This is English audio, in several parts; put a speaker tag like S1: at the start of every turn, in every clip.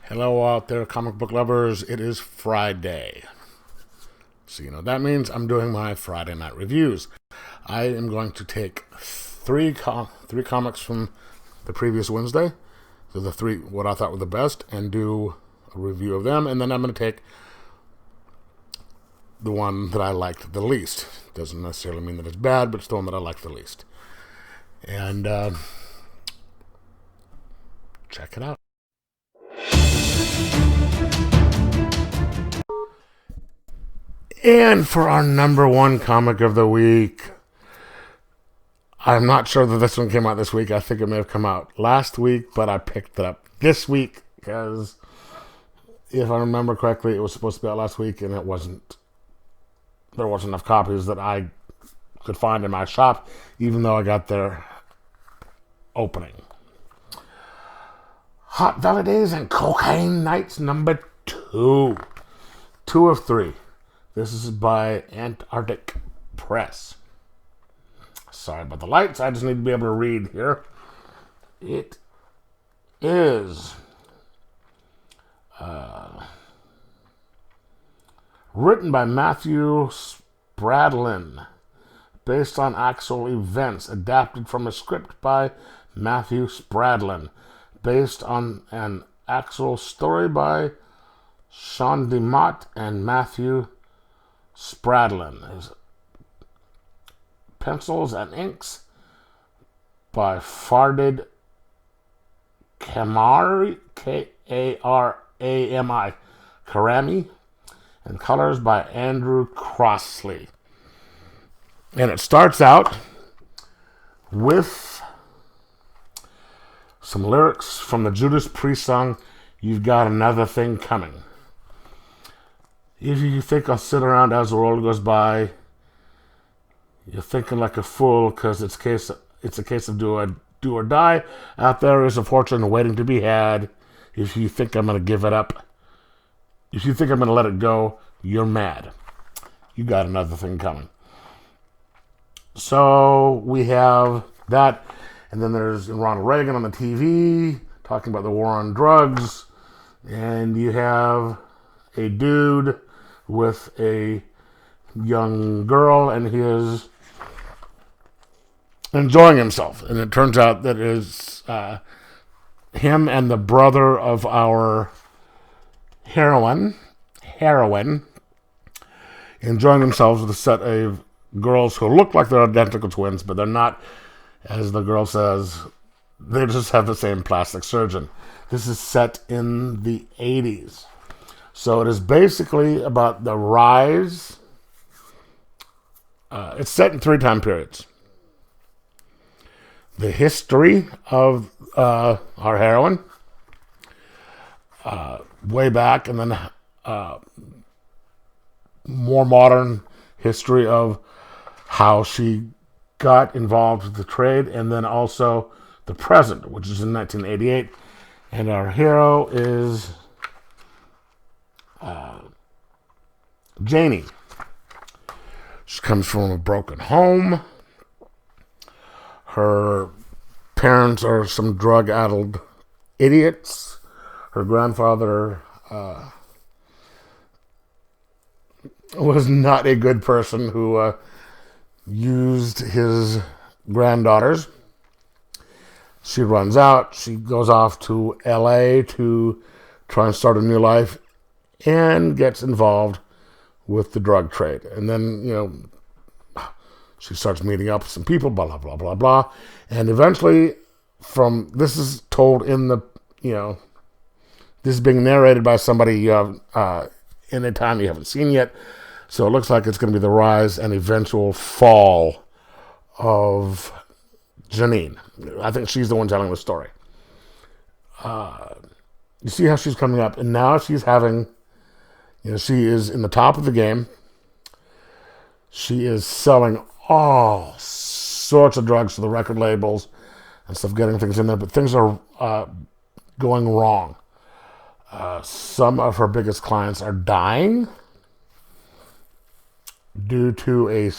S1: Hello out there, comic book lovers. It is Friday. So you know what that means. I'm doing my Friday night reviews. I am going to take three comics from the previous Wednesday, so the three what I thought were the best, and do a review of them. And then I'm going to take the one that I liked the least. Doesn't necessarily mean that it's bad, but it's the one that I liked the least. And check it out. And for our number one comic of the week, I'm not sure that this one came out this week. I think it may have come out last week, but I picked it up this week because, if I remember correctly, it was supposed to be out last week, and it wasn't. There wasn't enough copies that I could find in my shop, even though I got their opening. Hot Valley Days and Cocaine Nights number 2. 2 of 3. This is by Antarctic Press. Sorry about the lights. I just need to be able to read here. It is written by Matthew Spradlin, based on actual events, adapted from a script by Matthew Spradlin, based on an actual story by Sean DeMott and Matthew Spradlin. His pencils and inks by Fardid Kamari, Karami, Karami, and colors by Andrew Crossley. And it starts out with some lyrics from the Judas Priest song, "You've Got Another Thing Coming." If you think I'll sit around as the world goes by, you're thinking like a fool, because it's a case of do or die. Out there is a fortune waiting to be had. If you think I'm going to give it up, if you think I'm going to let it go, you're mad. You got another thing coming. So we have that, and then there's Ronald Reagan on the TV talking about the war on drugs, and you have a dude with a young girl, and he is enjoying himself. And it turns out that it is him and the brother of our heroine enjoying themselves with a set of girls who look like they're identical twins, but they're not. As the girl says, they just have the same plastic surgeon. This is set in the 80s. So it is basically about the rise. It's set in 3 time periods. The history of our heroine, way back, and then more modern history of how she got involved with the trade, and then also the present, which is in 1988. And our hero is Janie. She comes from a broken home. Her parents are some drug-addled idiots. Her grandfather was not a good person who used his granddaughters. She runs out. She goes off to LA to try and start a new life, and gets involved with the drug trade. And then, she starts meeting up with some people, blah, blah, blah, blah. And eventually, this is told in the, this is being narrated by somebody you have in a time you haven't seen yet. So it looks like it's going to be the rise and eventual fall of Janine. I think she's the one telling the story. You see how she's coming up, and now she's having, she is in the top of the game. She is selling all sorts of drugs to the record labels and stuff, getting things in there, but things are going wrong. Some of her biggest clients are dying due to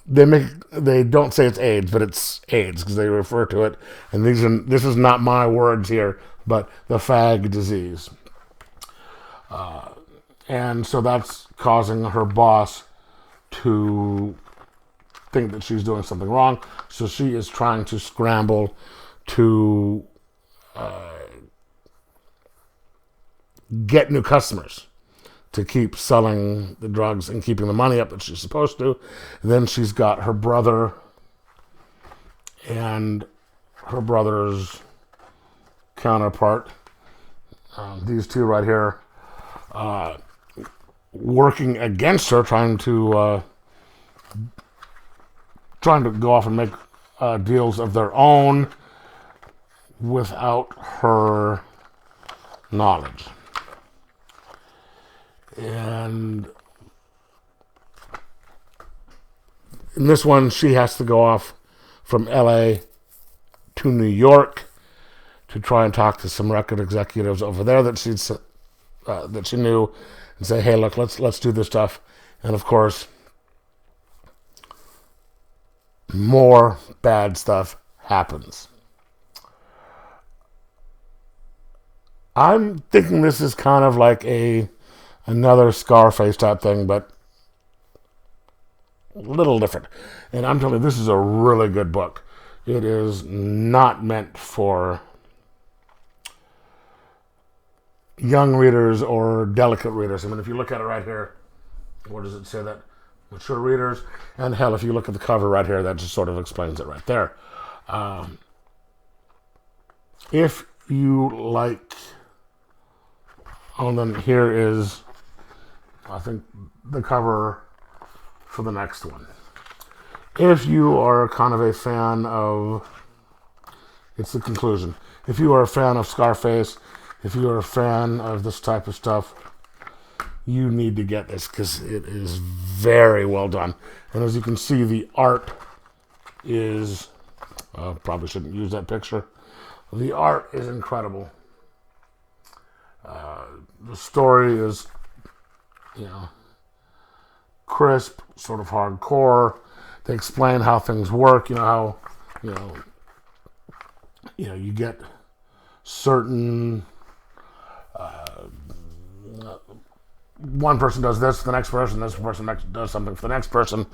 S1: they don't say it's AIDS, but it's AIDS because they refer to it. And this is not my words here, but the fag disease. And so that's causing her boss to think that she's doing something wrong. So she is trying to scramble to get new customers to keep selling the drugs and keeping the money up that she's supposed to. And then she's got her brother and her brother's counterpart, these two right here, working against her, trying to go off and make deals of their own without her knowledge. And in this one, she has to go off from LA to New York to try and talk to some record executives over there that she knew, and say, "Hey, look, let's do this stuff." And of course, more bad stuff happens. I'm thinking this is kind of like another Scarface type thing, but a little different. And I'm telling you, this is a really good book. It is not meant for young readers or delicate readers. I mean, if you look at it right here, what does it say? That mature readers, and hell, if you look at the cover right here, that just sort of explains it right there. If you like, then here is, I think, the cover for the next one. If you are kind of a fan of, it's the conclusion. If you are a fan of Scarface, if you are a fan of this type of stuff, you need to get this because it is very well done. And as you can see, the art is, probably shouldn't use that picture. The art is incredible. The story is, crisp, sort of hardcore. They explain how things work, how, you get certain, one person does this for the next person, this person does something for the next person,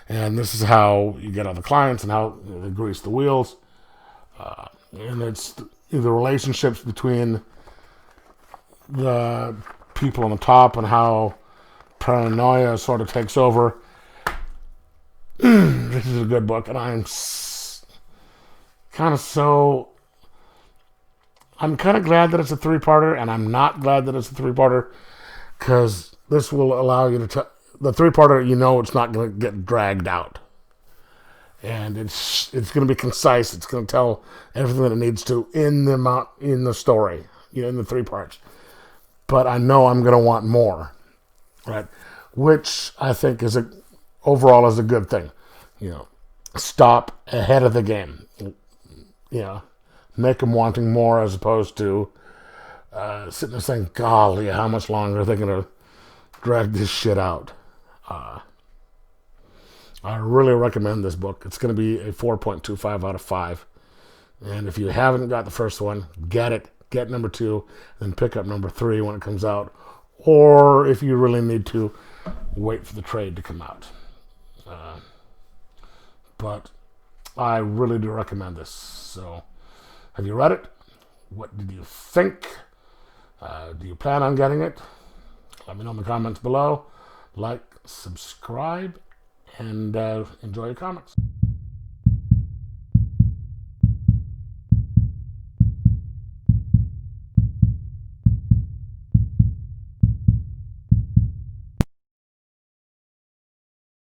S1: and this is how you get other clients and how they grease the wheels. And it's the relationships between the people on the top and how paranoia sort of takes over. This is a good book, and I'm kind of glad that it's a three-parter, and I'm not glad that it's a three-parter, because this will allow you to the three-parter, it's not going to get dragged out. And it's going to be concise. It's going to tell everything that it needs to in the story, in the three parts. But I know I'm going to want more, right? Which I think overall is a good thing. Stop ahead of the game. Make them wanting more as opposed to sitting there saying, "Golly, how much longer are they going to drag this shit out?" I really recommend this book. It's going to be a 4.25 out of 5. And if you haven't got the first one, get it. Get number 2, then pick up number 3 when it comes out. Or if you really need to, wait for the trade to come out. But I really do recommend this. So, have you read it? What did you think? Do you plan on getting it? Let me know in the comments below. Like, subscribe, and enjoy your comics.